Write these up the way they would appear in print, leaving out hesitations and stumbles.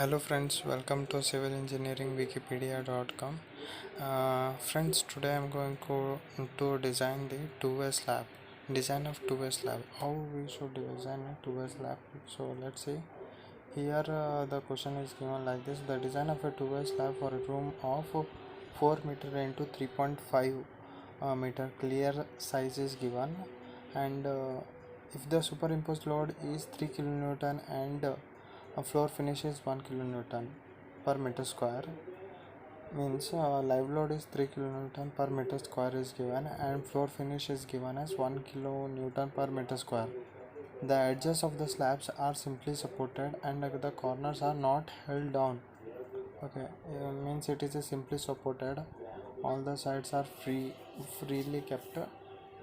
Hello friends, welcome to civilengineeringwikipedia.com. Friends, today I'm going to design the two-way slab. Design of two-way slab. How we should design a two-way slab. So let's see. Here the question is given like this: the design of a two-way slab for a room of 4 meter into 3.5 meter. Clear size is given, and if the superimposed load is 3 kilonewton and a floor finish is 1 kilonewton per meter square, means live load is 3 kilonewton per meter square is given and floor finish is given as 1 kilonewton per meter square. The edges of the slabs are simply supported and the corners are not held down. Okay, means it is a simply supported. All the sides are freely kept.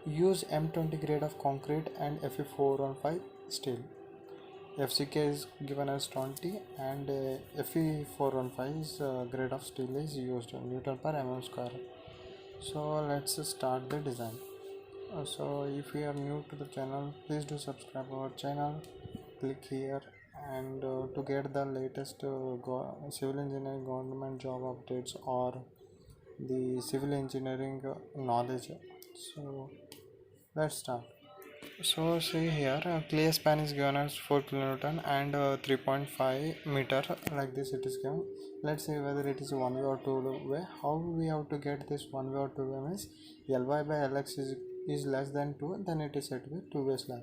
Use M20 grade of concrete and Fe415 steel. FCK is given as 20 and Fe415 is grade of steel is used Newton per mm square. So let's start the design. So if you are new to the channel, please do subscribe our channel, click here, and to get the latest civil engineering government job updates or the civil engineering knowledge. So let's start. So see here, clear span is given as 4 kilonewton and 3.5 meter, like this it is given. Let's see whether it is one way or two way. How we have to get this one way or two way means Ly by Lx is less than 2, then it is said to be two way slab.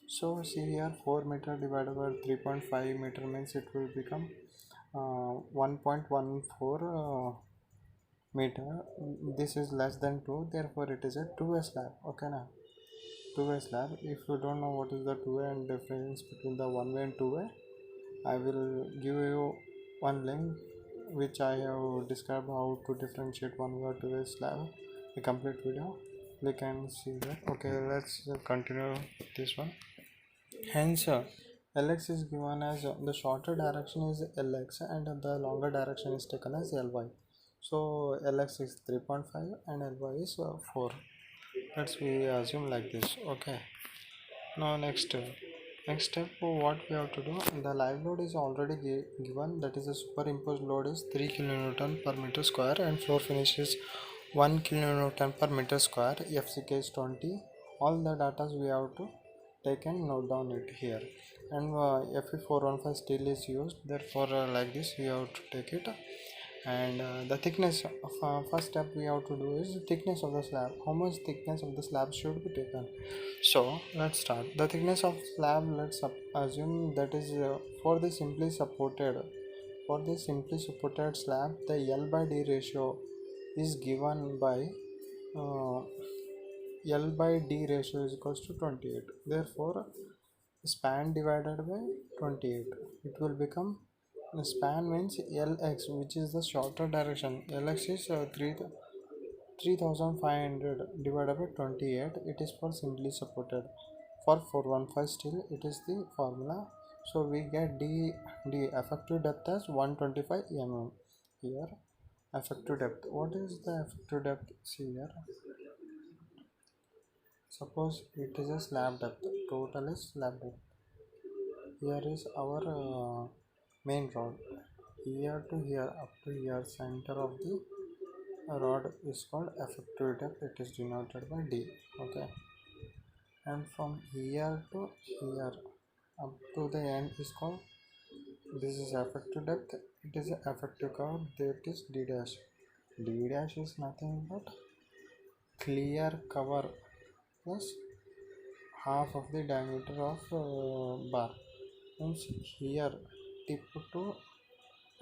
So see here, 4 meter divided by 3.5 meter means it will become 1.14 meter. This is less than 2, therefore it is a two way slab. Okay now, two-way slab. If you don't know what is the two-way and difference between the one-way and two-way, I will give you one link which I have described how to differentiate one-way or two-way slab, a complete video. You can see that. Okay, let's continue this one. Hence Lx is given as the shorter direction is Lx and the longer direction is taken as Ly. So Lx is 3.5 and Ly is 4. Let's we assume like this. Okay, now next step what we have to do, the live load is already given, that is the superimposed load is 3 kilonewton per meter square and floor finish is 1 kilonewton per meter square. FCK is 20. All the data we have to take and note down it here, and Fe415 steel is used, therefore like this we have to take it. And the thickness of first step we have to do is the thickness of the slab. How much thickness of the slab should be taken? So let's start. The thickness of slab, let's assume that is for the simply supported slab, the L by D ratio is given by uh, L by D ratio is equals to 28. Therefore span divided by 28, it will become, span means Lx, which is the shorter direction. Lx is 3500 divided by 28. It is for simply supported. For 415 still it is the formula. So we get D effective depth as 125 mm. Here effective depth. What is the effective depth? See here. Suppose it is a slab depth. Total is slab depth. Here is our main rod. Here to here up to here, center of the rod is called effective depth. It is denoted by D. Okay, and from here to here up to the end is called, this is effective depth. It is effective cover. That is D dash. D dash is nothing but clear cover plus half of the diameter of bar. Means here tip to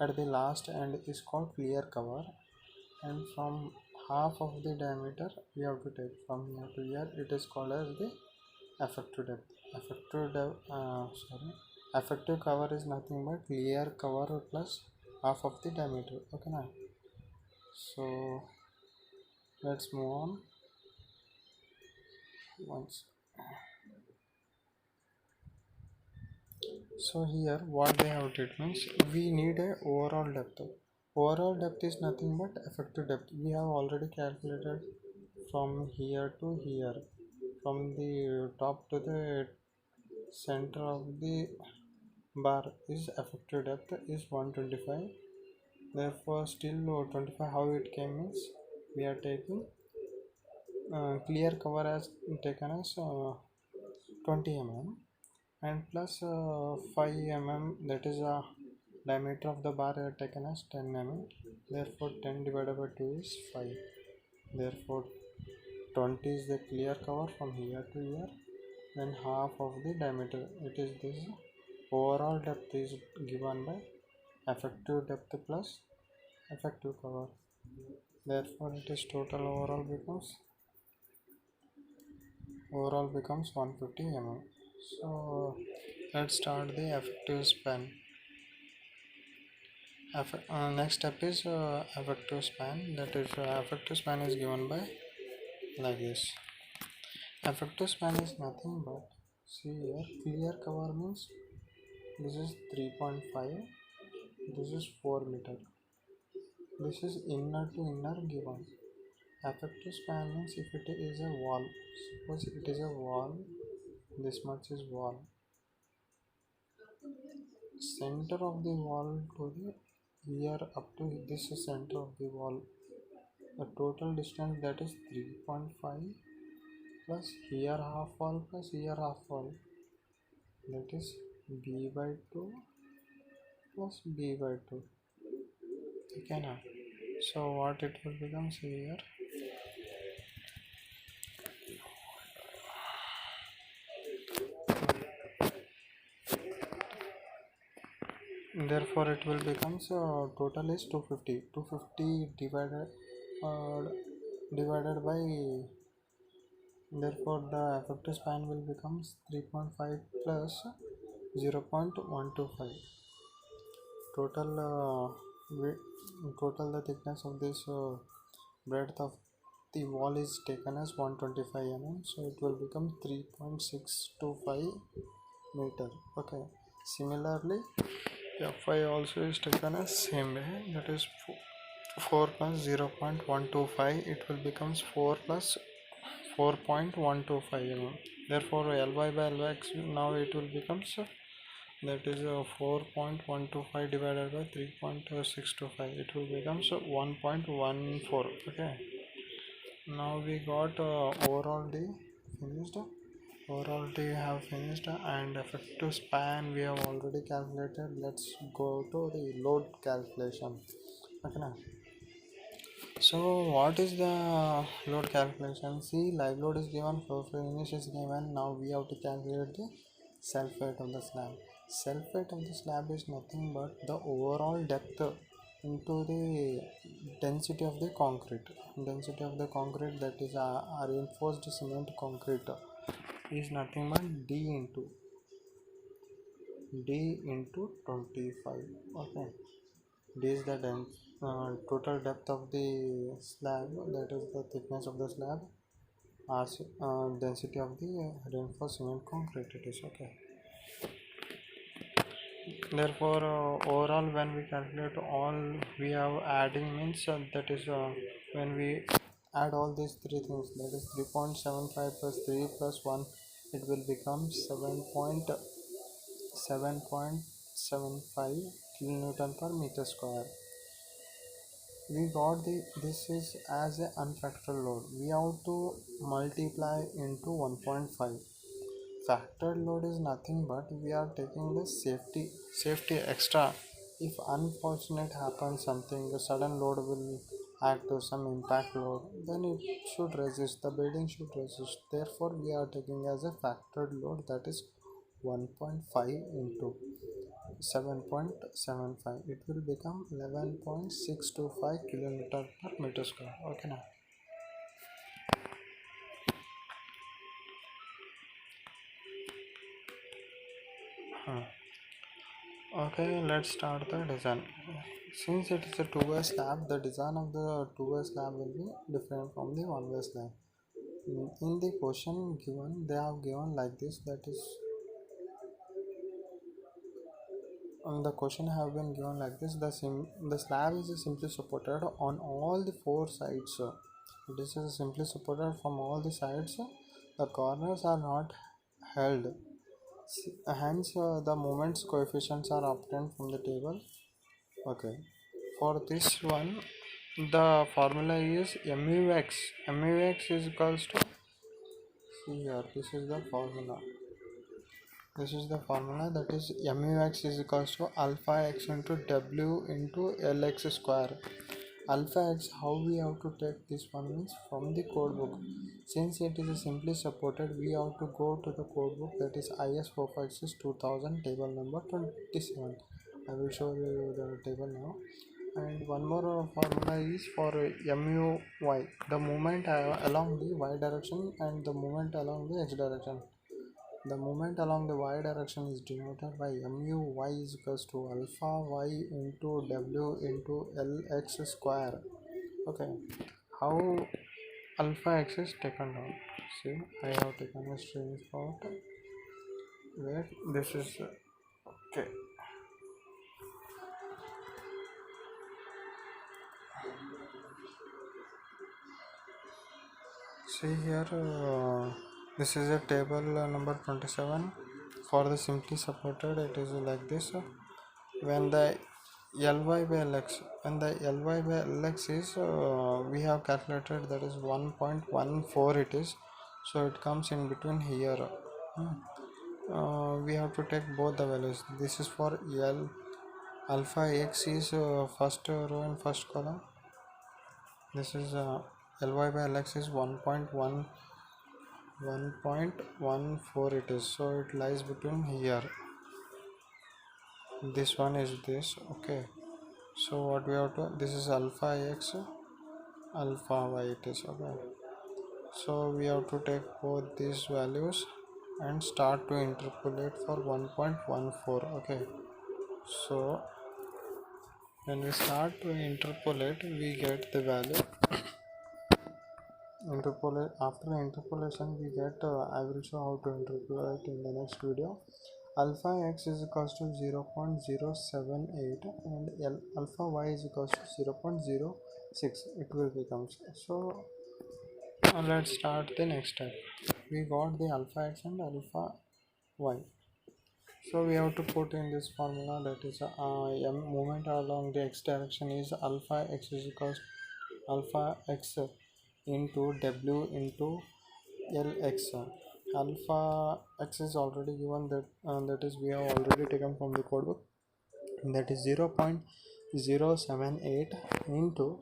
at the last end is called clear cover, and from half of the diameter we have to take from here to here, it is called as the effective depth. Effective cover is nothing but clear cover plus half of the diameter. Okay now, so let's move on once. So here what they have did means we need a overall depth. Overall depth is nothing but effective depth. We have already calculated from here to here, from the top to the center of the bar is effective depth is 125. Therefore still 25 how it came means we are taking clear cover as taken as 20 mm and plus 5 mm, that is diameter of the bar are taken as 10 mm. Therefore 10 divided by 2 is 5. Therefore 20 is the clear cover from here to here, then half of the diameter, it is this. Overall depth is given by effective depth plus effective cover. Therefore it is total overall becomes 150 mm. So let's start the effective span. Next step is effective span. That is effective span is given by like this. Effective span is nothing but, see here, clear cover means this is 3.5, this is 4 meter, this is inner to inner given. Effective span means if it is a wall, suppose it is a wall, this much is wall, center of the wall to the here up to this is center of the wall, the total distance that is 3.5 plus here half wall plus here half wall, that is b by 2 plus b by 2. Okay now, so what it will become here, therefore it will become total is 250 divided by, therefore the effective span will become 3.5 plus 0.125. Total the thickness of this breadth of the wall is taken as 125 mm, so it will become 3.625 meter. Okay, similarly Fi also is taken as same way, that is 4 plus 0.125, it will becomes 4 plus 4.125 mm. Therefore Ly by Lx now it will becomes that is 4.125 divided by 3.625, it will becomes 1.14. Okay, now we got overall D finished. Overall D have finished and effective span we have already calculated. Let's go to the load calculation. Okay now, so what is the load calculation? See, live load is given, flow finish is given. Now we have to calculate the self weight of the slab. Self weight of the slab is nothing but the overall depth into the density of the concrete. Density of the concrete, that is reinforced cement concrete, is nothing but D into 25. Okay, this is the total depth of the slab, that is the thickness of the slab, density of the reinforced cement concrete, it is. Okay, therefore overall when we calculate all we have adding means that is when we add all these three things, that is 3.75 plus 3 plus 1, it will become 7.75 kilonewton per meter square. We got this is as a unfactored load, we have to multiply into 1.5. Factored load is nothing but we are taking the safety extra. If unfortunate happens something, the sudden load will act to some impact load, then it should resist, the building should resist. Therefore we are taking as a factored load, that is 1.5 into 7.75, it will become 11.625 kilometer per meter square. Okay now, okay, let's start the design. Since it is a two-way slab, the design of the two-way slab will be different from the one-way slab. In the question given, they have given like this, that is the question have been given like this, the slab is simply supported on all the four sides. It is simply supported from all the sides, the corners are not held. Hence, the moments coefficients are obtained from the table. Okay. For this one, the formula is mu x. Mu x is equals to, see here, this is the formula. This is the formula, that is mu x is equals to alpha x into w into lx square. Alpha x, how we have to take this one means from the code book. Since it is simply supported, we have to go to the code book, that is IS 456 2000 table number 27. I will show you the table now. And one more formula is for mu y, the movement along the y direction and the movement along the x direction. The movement along the y direction is denoted by mu y is equals to alpha y into w into lx square. Okay, how alpha x is taken down? See, I have taken a screenshot where this is okay. See here, this is a table number 27. For the simply supported, it is like this. When the Ly by Lx, when the Ly by Lx is, we have calculated, that is 1.14 it is, so it comes in between here. We have to take both the values. This is for L. Alpha x is first row and first column. This is Ly by Lx is 1.14 it is, so it lies between here. This one is this. Okay, so what we have to, this is alpha x, alpha y it is. Okay, so we have to take both these values and start to interpolate for 1.14. Okay, so when we start to interpolate, we get the value. Interpolate, after the interpolation we get, I will show how to interpolate in the next video. Alpha x is equals to 0.078 and alpha y is equals to 0.06 it will become. So let's start the next step. We got the alpha x and alpha y, so we have to put in this formula, that is movement along the x direction is alpha x is equals to alpha x into w into lx. Alpha x is already given, that is we have already taken from the code book, that is 0.078 into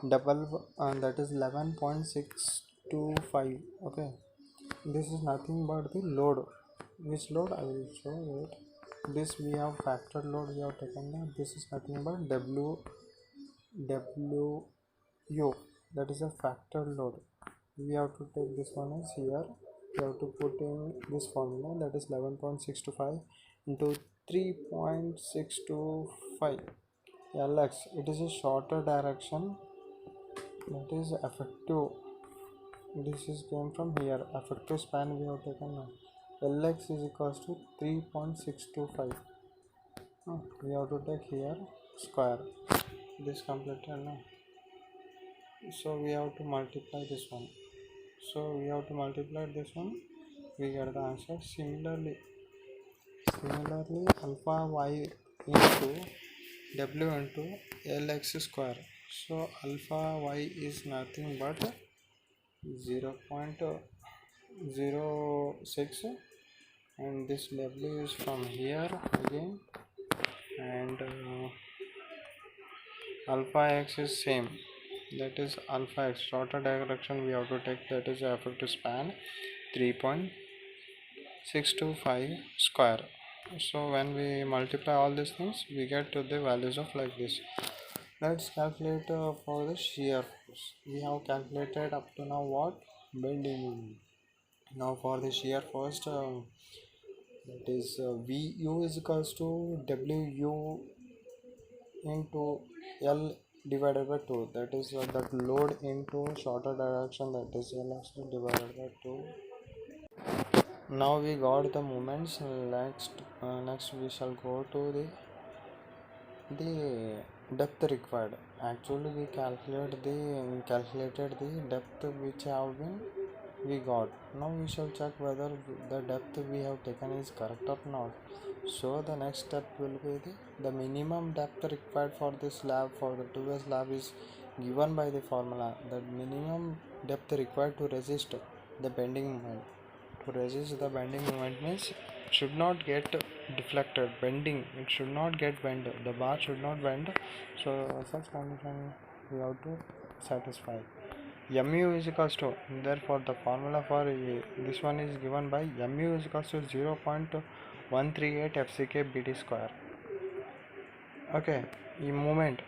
double, that is 11.625. okay, this is nothing but the load. Which load I will show it. This we have factor load we have taken now. This is nothing but w, that is a factor load. We have to take this one as here. We have to put in this formula, that is 11.625 into 3.625 lx. It is a shorter direction, that is effective. This is came from here, effective span we have taken now. Lx is equals to 3.625. We have to take here square, this completed now. So we have to multiply this one. So we have to multiply this one, we get the answer. Similarly alpha y into w into lx square. So alpha y is nothing but 0.06 and this w is from here again, and alpha x is same, that is alpha x shorter direction we have to take, that is effective span 3.625 square. So when we multiply all these things, we get to the values of like this. Let's calculate for the shear force. We have calculated up to now what? Bending moment. Now for the shear force, that is vu is equals to wu into L divided by 2, that is that load into shorter direction, that is L divided by 2. Now we got the moments. Next we shall go to the depth required. Actually we calculated the depth which have been we got. Now we shall check whether the depth we have taken is correct or not. So the next step will be the minimum depth required for this slab, for the 2-way slab, is given by the formula. The minimum depth required to resist the bending moment. To resist the bending moment means it should not get deflected, bending, it should not get bent, the bar should not bend. So such condition we have to satisfy. Mu is equals to, therefore the formula for this one is given by mu is equals to 0.138 FCK BD square. Okay, the moment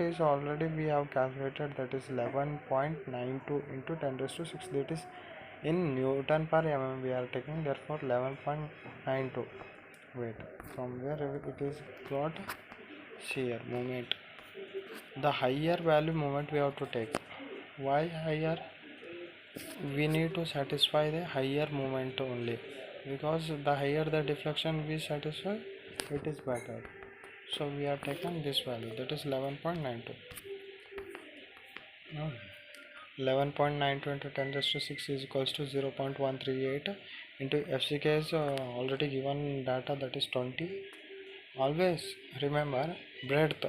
is already we have calculated, that is 11.92 into 10 raised to 6, that is in Newton per mm we are taking, therefore 11.92. wait, from where it is got shear moment, the higher value moment we have to take. Why higher? We need to satisfy the higher moment only, because the higher the deflection we satisfy, it is better. So we have taken this value, that is 11.92. 11.92 into 10 raised to 6 is equals to 0.138 into FCK is already given data, that is 20. Always remember, breadth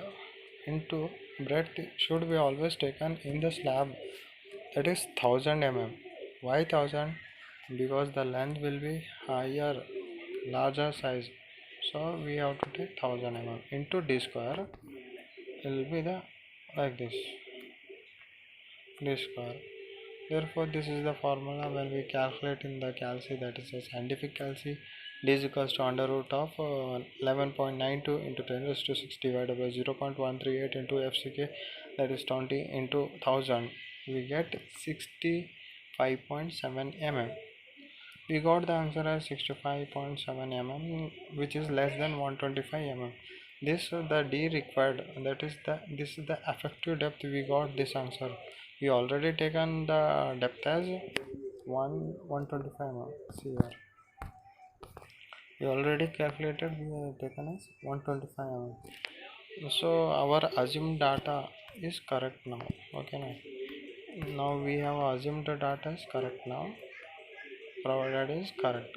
into breadth should be always taken in the slab, that is 1000 mm. Why 1000? Because the length will be higher, larger size, so we have to take 1000 mm into d square. It will be the like this, d square. Therefore this is the formula when we calculate in the calci, that is a scientific calci. D is equals to under root of 11.92 into 10 raised to 6 divided by 0.138 into FCK, that is 20 into 1000. We get 65.7 mm. We got the answer as 65.7 mm, which is less than 125 mm. This the D required, that is this is the effective depth. We got this answer. We already taken the depth as 125 mm. See here, we already calculated, we have taken as 125 mm. So our assumed data is correct now. Okay, now we have assumed the data is correct now, provided is correct,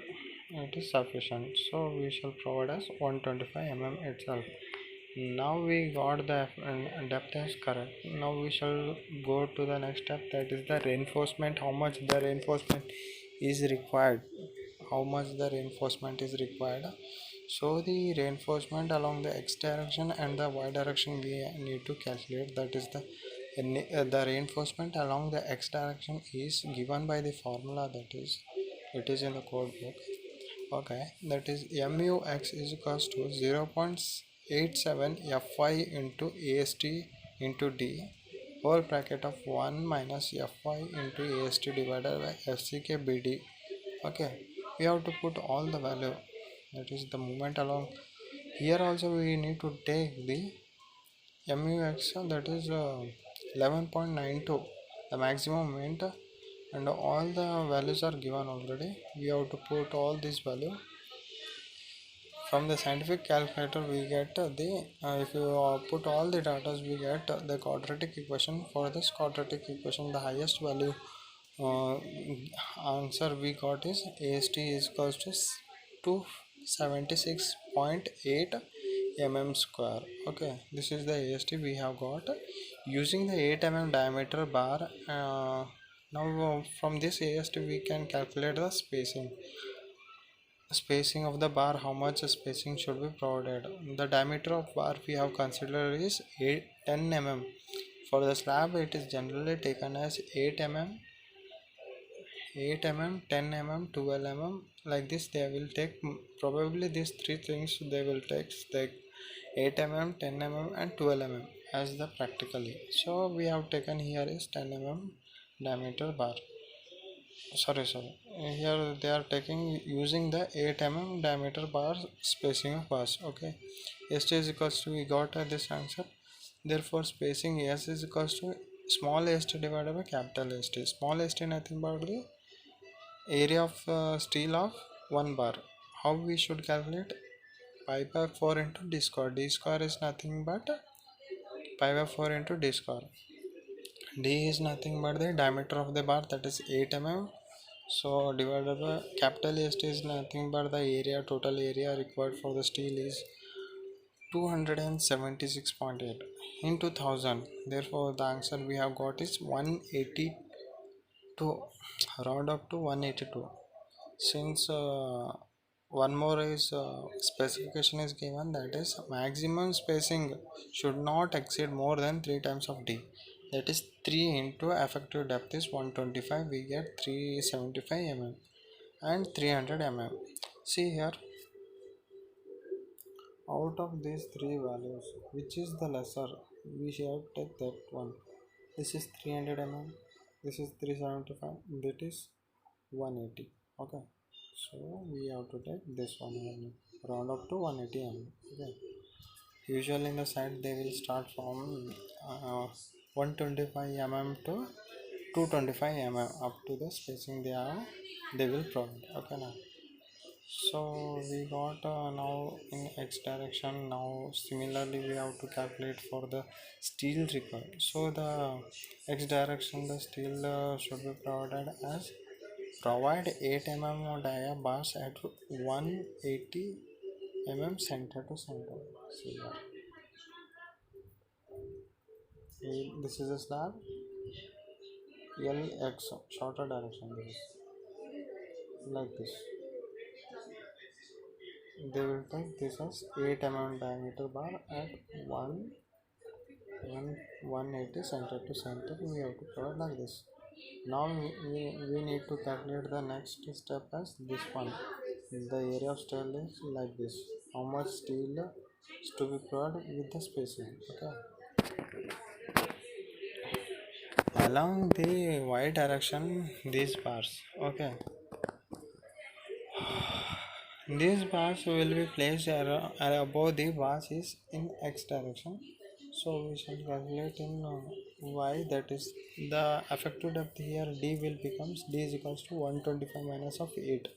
it is sufficient, so we shall provide as 125 mm itself. Now we got the depth as correct. Now we shall go to the next step, that is the reinforcement. How much the reinforcement is required, how much the reinforcement is required. So the reinforcement along the x direction and the y direction we need to calculate, that is the reinforcement along the x direction is given by the formula, that is it is in the code book. Okay, that is MUX is equals to 0.87 Fy into AST into D whole bracket of 1 minus Fy into AST divided by FCK BD. Okay, we have to put all the value, that is the moment along. Here also we need to take the MUX, that is 11.92, the maximum moment, and all the values are given already. We have to put all this value. From the scientific calculator we get the if you put all the data, we get the quadratic equation. For this quadratic equation, the highest value uh, answer we got is AST is equals to 276.8 mm square. Okay, this is the AST we have got using the 8 mm diameter bar. Now from this AST we can calculate the spacing of the bar, how much spacing should be provided. The diameter of bar we have considered is 10 mm. For the slab it is generally taken as 8 mm, 8 mm, 10 mm, 12 mm, like this. They will take probably these three things, they will take 8 mm, 10 mm and 12 mm as the practically. So we have taken here is 10 mm diameter bar. Sorry, here they are taking using the 8 mm diameter bar spacing of bars. Okay, st is equals to, we got this answer. Therefore spacing s is equals to small st divided by capital St. Small st nothing but the area of steel of one bar. How we should calculate? Pi by 4 into d square. D square is nothing but pi by 4 into d square. D is nothing but the diameter of the bar, that is 8 mm. So divided by capital ST is nothing but the area, total area required for the steel is 276.8 into 1000. Therefore the answer we have got is 182, round up to 182. Since one more is specification is given, that is maximum spacing should not exceed more than 3 times of D, that is 3 into effective depth is 125, we get 375 mm and 300 mm. See here, out of these three values which is the lesser, we shall take that one. This is 300 mm, this is 375, that is 180. Okay, so we have to take this one only, round up to 180 mm. Okay, usually in the side they will start from 125 mm to 225 mm, up to the spacing they will provide. Okay, now so we got now in x direction. Now similarly we have to calculate for the steel required. So the x direction, the steel should be provided as provide 8 mm dia bars at 180 mm center to center. See here, this is a slab LX shorter direction, this is like this. They will take this as 8 mm diameter bar at 180 center to center. We have to provide like this. Now we need to calculate the next step as this one. The area of steel is like this. How much steel is to be provided with the spacing. Okay. Along the y direction, these bars. Okay. These bars will be placed above the bars is in x direction. So we shall calculate in y, that is the effective depth here d will becomes d is equals to 125 minus of 8.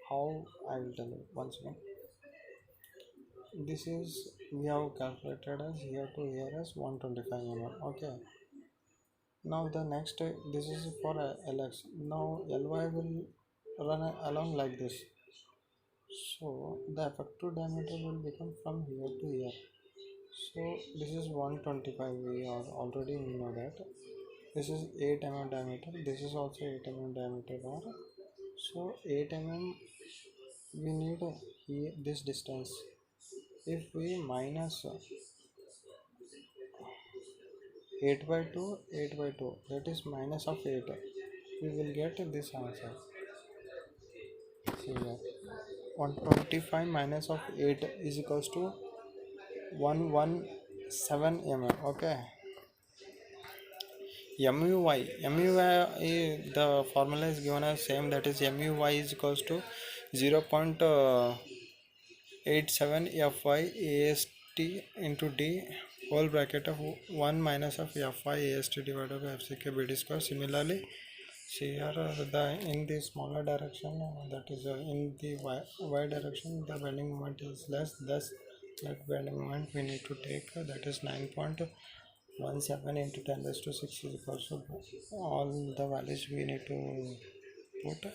How, I will tell you once again. This is we have calculated as here to here as 125 mm. Okay. Now the next this is for LX. Now LY will run along like this. So the effective diameter will become from here to here. So this is 125, we are already know that. This is 8 mm diameter, this is also 8 mm diameter bar. So 8 mm we need here this distance. If we minus 8 by 2, 8 by 2, that is minus of 8, we will get this answer. See here, 125 minus of 8 is equals to 117 mm. Okay, MUY, the formula is given as same, that is MUY is equals to 0.87 FY AST into D whole bracket of 1 minus of FY AST divided by FCK BD square. Similarly, see here the in the smaller direction, that is in the y direction, the bending moment is less, thus that bending moment we need to take, that is 9.17 into 10 raised to 6 is equal to all the values we need to put.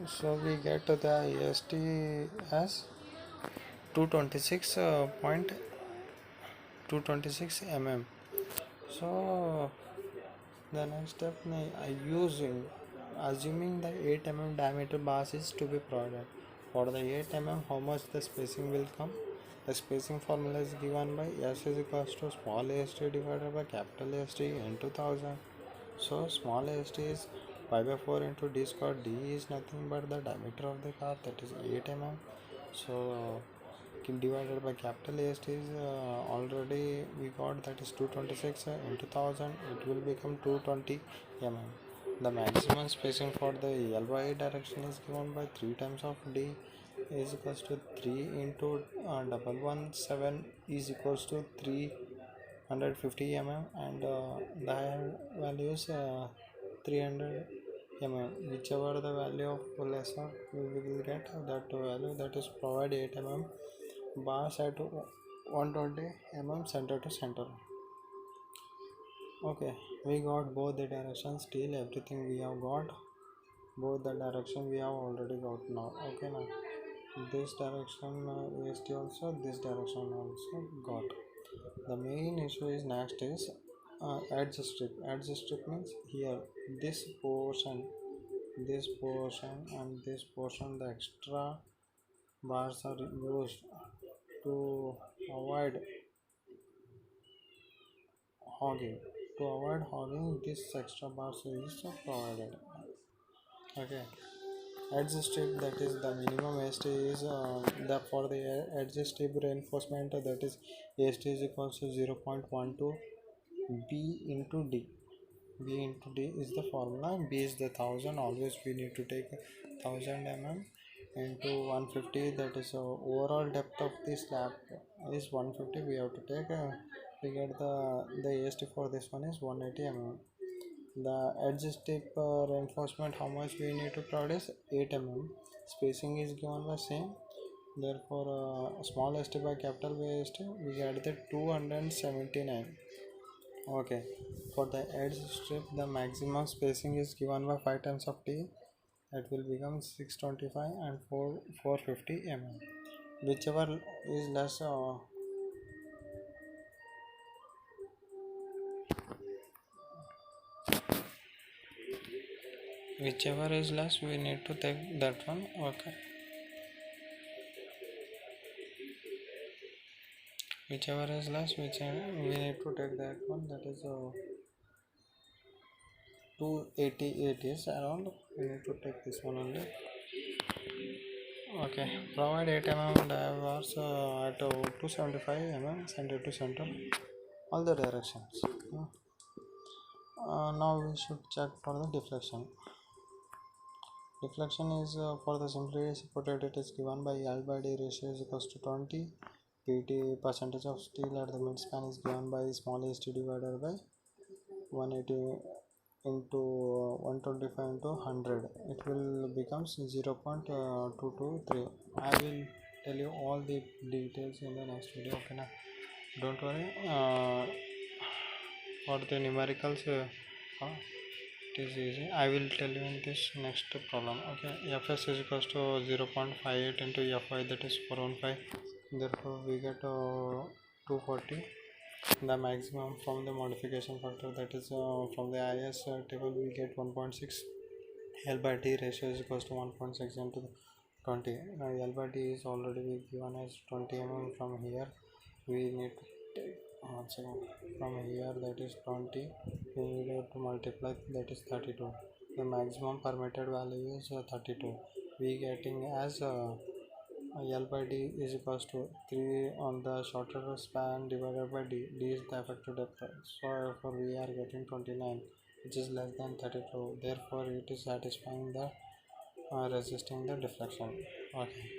So we get the AST as 226 mm. So the next step I use assuming the 8 mm diameter bars is to be provided. For the 8 mm, how much the spacing will come? The spacing formula is given by S is equals to small ast divided by capital AST into 1000. So small ast is pi by 4 into d square. D is nothing but the diameter of the car, that is 8 mm. So divided by capital AST is already we got, that is 226 into 1000, it will become 220 mm. The maximum spacing for the LY direction is given by 3 times of D is equals to 3 into 117 is equals to 350 mm, and the higher value is 300 mm. Whichever the value of lesser we will get that value, that is provide 8 mm bars at 120 mm center to center. Okay, we got both the directions. Still everything we have got, both the direction we have already got now. Okay, now this direction east also, this direction also got. The main issue is next is edge strip. Edge strip means here this portion, and this portion, the extra bars are used to avoid hogging. To avoid hogging, this extra bars is provided. Okay, edge strip, that is the minimum AST is the for the edge strip reinforcement, that is AST is equals to 0.12 B into D. B into D is the formula. B is the 1000. Always we need to take 1000 mm into 150. That is overall depth of the slab is 150. We have to take. We get the AST for this one is 180 mm. The edge strip reinforcement, how much we need to provide is 8 mm. Spacing is given by same. Therefore, small ST by capital ST, we get the 279. Okay, for the edge strip, the maximum spacing is given by 5 times of T. That will become 625 and 450 mm. Whichever is less, we need to take that one. Okay, whichever is less, we need to take that one. That is 288 is around. We need to take this one only. Okay, provide 8 mm diagonals at 275 mm center to center, all the directions. Now we should check for the deflection. Deflection is for the simply supported, it is given by L by D ratio is equals to 20. PT percentage of steel at the midspan is given by small ST divided by 180 into 125 into 100. It will becomes 0.223. I will tell you all the details in the next video. Okay, now don't worry. For the numericals, it is easy. I will tell you in this next problem. Okay, Fs is equals to 0.58 into Fy, that is 415. Therefore, we get 240. The maximum from the modification factor, that is from the IS table, we get 1.6. L by D ratio is equals to 1.6 into 20. Now L by D is already given as 20 mm. From here we need to take from here, that is 20. We need to multiply, that is 32. The maximum permitted value is 32. We getting as L by D is equals to 3 on the shorter span divided by D. D is the effective depth. So therefore we are getting 29, which is less than 32. Therefore it is satisfying the resisting the deflection. Okay.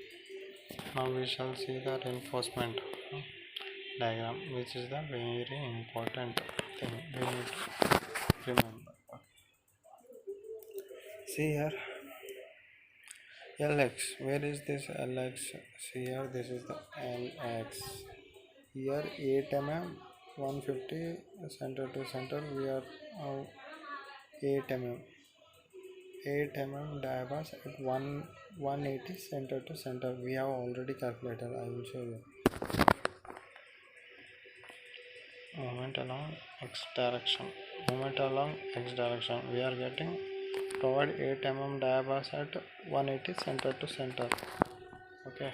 Now we shall see the reinforcement diagram, which is the very important thing we need to remember. Okay. See here. LX, where is this LX? See here, this is the LX. Here 8 mm 150 center to center, we are 8 mm 8 mm diagonals at 180 center to center. We have already calculated. I will show you. Moment along x direction. We are getting provide 8 mm diagonals at 180 center to center. Okay,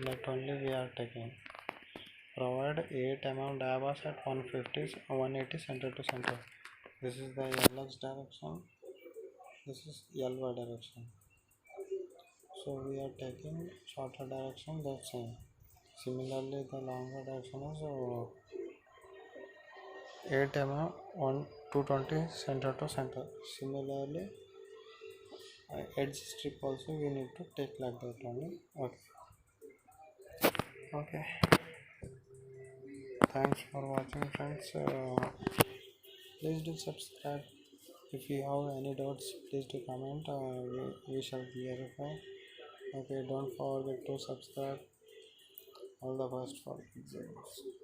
that only we are taking. Provide 8 mm diagonals at 180 center to center. This is the LX direction. This is LY direction. So we are taking shorter direction, that's same. Similarly, the longer direction is 8 mm 220 center to center. Similarly, edge strip also we need to take like that only. Okay. Thanks for watching, friends. Please do subscribe. If you have any doubts, please do comment. We shall clarify. Okay, don't forget to subscribe. All the best for exams.